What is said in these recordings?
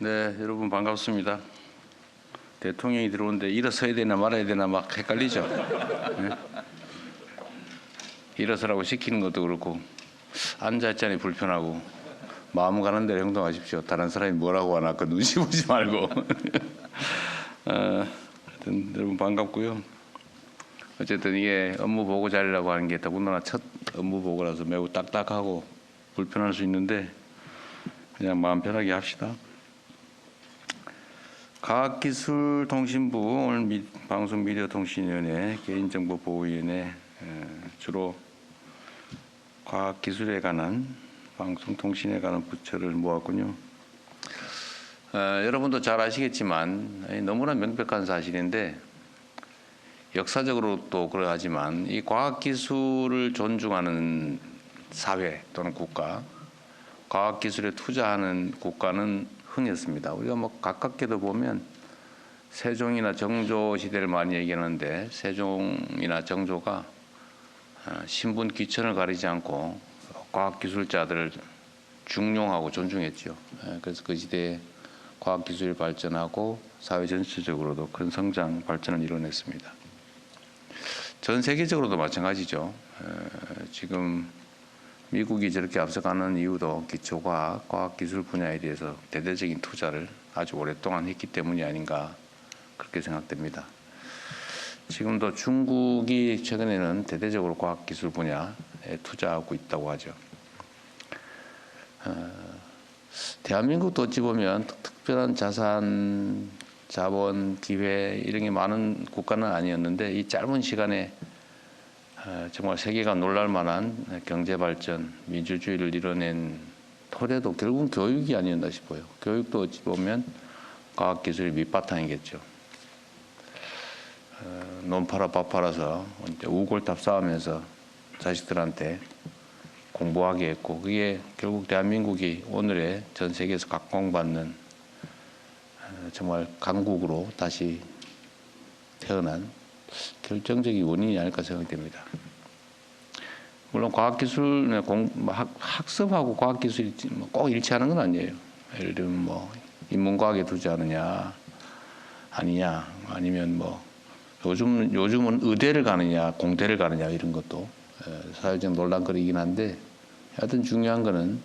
네, 여러분 반갑습니다. 대통령이 들어오는데 일어서야 되나 말아야 되나 막 헷갈리죠. 네? 일어서라고 시키는 것도 그렇고 앉아있자니 불편하고 마음 가는 대로 행동하십시오. 다른 사람이 뭐라고 하나 그 눈치 보지 말고. 하여튼 여러분 반갑고요. 어쨌든 이게 업무 보고 자리라고 하는 게 더군다나 첫 업무 보고라서 매우 딱딱하고 불편할 수 있는데 그냥 마음 편하게 합시다. 과학기술통신부 오늘 방송미디어통신위원회 개인정보보호위원회 주로 과학기술에 관한 방송통신에 관한 부처를 모았군요. 여러분도 잘 아시겠지만 너무나 명백한 사실인데 역사적으로 또 그러하지만 이 과학기술을 존중하는 사회 또는 국가, 과학기술에 투자하는 국가는 흔했습니다. 우리가 뭐 가깝게도 보면 세종이나 정조 시대를 많이 얘기하는데 세종이나 정조가 신분 귀천을 가리지 않고 과학기술자들을 중용하고 존중했죠. 그래서 그 시대에 과학기술이 발전하고 사회 전체적으로도 큰 성장 발전을 이뤄냈습니다. 전 세계적으로도 마찬가지죠. 지금 미국이 저렇게 앞서가는 이유도 기초과학, 과학기술 분야에 대해서 대대적인 투자를 아주 오랫동안 했기 때문이 아닌가 그렇게 생각됩니다. 지금도 중국이 최근에는 대대적으로 과학기술 분야에 투자하고 있다고 하죠. 대한민국도 어찌 보면 특별한 자산, 자본, 기회 이런 게 많은 국가는 아니었는데 이 짧은 시간에 정말 세계가 놀랄 만한 경제 발전, 민주주의를 이뤄낸 토대도 결국은 교육이 아니었나 싶어요. 교육도 어찌 보면 과학기술의 밑바탕이겠죠. 논 팔아 밥 팔아서 우골탑 쌓으면서 자식들한테 공부하게 했고 그게 결국 대한민국이 오늘의 전 세계에서 각광받는 정말 강국으로 다시 태어난 결정적인 원인이 아닐까 생각이 됩니다. 물론 과학기술, 학습하고 과학기술이 꼭 일치하는 건 아니에요. 예를 들면 뭐 인문과학에 투자하느냐 아니냐 아니면 뭐 요즘은 의대를 가느냐 공대를 가느냐 이런 것도 사회적 논란거리이긴 한데 하여튼 중요한 거는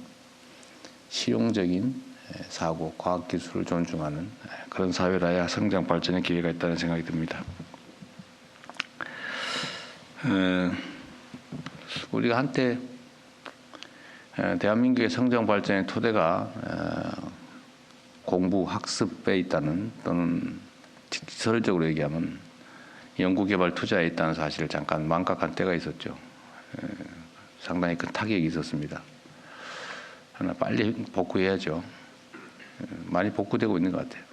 실용적인 사고, 과학기술을 존중하는 그런 사회라야 성장 발전의 기회가 있다는 생각이 듭니다. 우리가 한때 대한민국의 성장 발전의 토대가 공부, 학습에 있다는 또는 직설적으로 얘기하면 연구개발 투자에 있다는 사실을 잠깐 망각한 때가 있었죠. 상당히 큰 타격이 있었습니다. 하나 빨리 복구해야죠. 많이 복구되고 있는 것 같아요.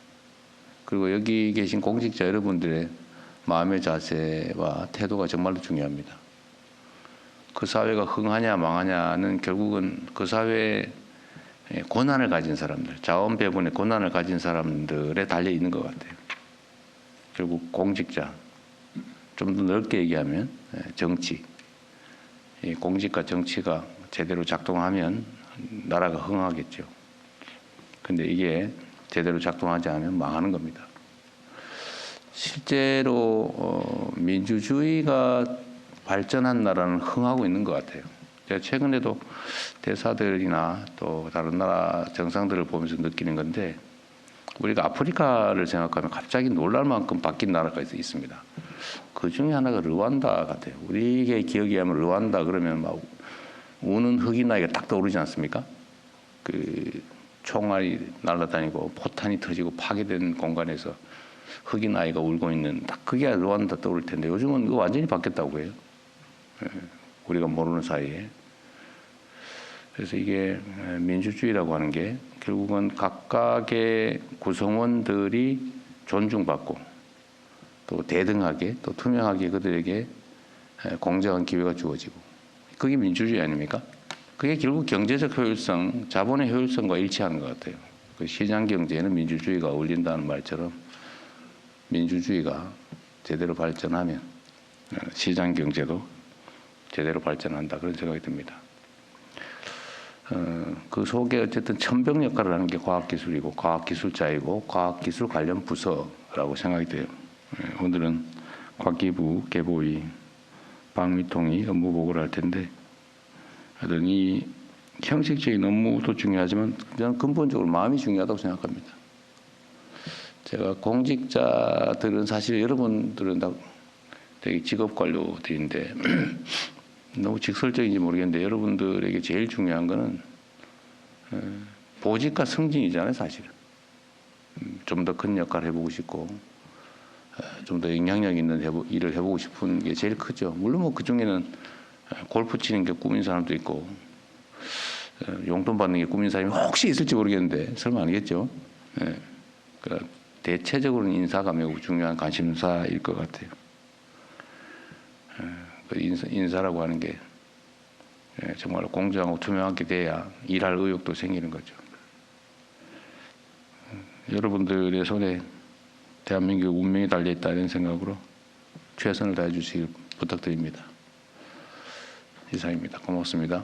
그리고 여기 계신 공직자 여러분들의 마음의 자세와 태도가 정말로 중요합니다. 그 사회가 흥하냐 망하냐는 결국은 그 사회에 권한을 가진 사람들, 자원 배분의 권한을 가진 사람들에 달려 있는 것 같아요. 결국 공직자, 좀 더 넓게 얘기하면 정치, 공직과 정치가 제대로 작동하면 나라가 흥하겠죠. 근데 이게 제대로 작동하지 않으면 망하는 겁니다. 실제로 민주주의가 발전한 나라는 흥하고 있는 것 같아요. 제가 최근에도 대사들이나 또 다른 나라 정상들을 보면서 느끼는 건데 우리가 아프리카를 생각하면 갑자기 놀랄 만큼 바뀐 나라가 있습니다. 그 중에 하나가 르완다 같아요. 우리의 기억에 하면 르완다 그러면 막 우는 흑인 아이가 딱 떠오르지 않습니까? 그 총알이 날아다니고 포탄이 터지고 파괴된 공간에서 흑인 아이가 울고 있는 딱 그게 르완다 떠오를 텐데 요즘은 그거 완전히 바뀌었다고 해요. 우리가 모르는 사이에. 그래서 이게 민주주의라고 하는 게 결국은 각각의 구성원들이 존중받고 또 대등하게 또 투명하게 그들에게 공정한 기회가 주어지고 그게 민주주의 아닙니까? 그게 결국 경제적 효율성, 자본의 효율성과 일치하는 것 같아요. 그 시장 경제에는 민주주의가 어울린다는 말처럼 민주주의가 제대로 발전하면 시장 경제도 제대로 발전한다 그런 생각이 듭니다. 그 속에 어쨌든 천병 역할을 하는 게 과학기술이고 과학기술자이고 과학기술 관련 부서라고 생각이 돼요. 오늘은 과기부, 계보위, 방위통이 업무 보고를 할 텐데 하여튼 이 형식적인 업무도 중요하지만 저는 근본적으로 마음이 중요하다고 생각합니다. 제가 공직자들은 사실 여러분들은 다 되게 직업관료들인데 너무 직설적인지 모르겠는데 여러분들에게 제일 중요한 거는 보직과 승진이잖아요, 사실은. 좀 더 큰 역할을 해보고 싶고 좀 더 영향력 있는 일을 해보고 싶은 게 제일 크죠. 물론 뭐 그중에는 골프 치는 게 꿈인 사람도 있고 용돈 받는 게 꿈인 사람이 혹시 있을지 모르겠는데 설마 아니겠죠. 예. 그러니까 대체적으로는 인사가 매우 중요한 관심사일 것 같아요. 인사라고 하는 게 정말 공정하고 투명하게 돼야 일할 의욕도 생기는 거죠. 여러분들의 손에 대한민국 운명이 달려있다 이런 생각으로 최선을 다해 주시길 부탁드립니다. 이상입니다. 고맙습니다.